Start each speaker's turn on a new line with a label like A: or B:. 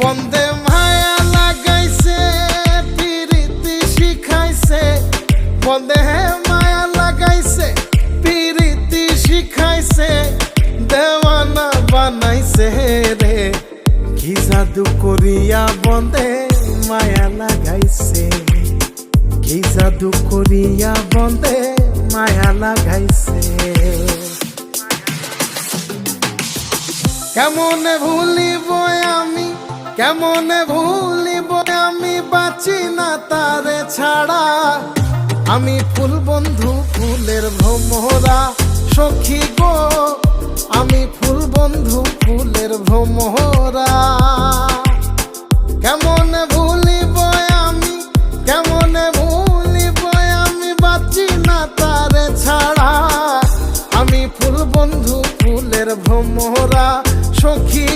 A: বন্দে মায়া লাগাইছে পিরিতি শিখাইছে, বন্দে মায়া লাগাইছে পিরিতি শিখাইছে, দেওয়ানা বানাইছে রে। কি জাদু করিয়া বন্দে মায়া লাগাইছে, কি জাদু করিয়া বন্দে মায়া লাগাইছে। কেমনে ভুলিব আমি, কেমনে ভুলিব আমি, বাঁচি না তারে ছাড়া। আমি ফুল বন্ধু ফুলের ভ্রমরা সখী গো, আমি ফুল বন্ধু ফুলের ভ্রমরা। কেমনে ভুলিব আমি, কেমনে ভুলিব আমি, বাঁচি না তারে ছাড়া। আমি ফুল বন্ধু ফুলের ভ্রমরা সখী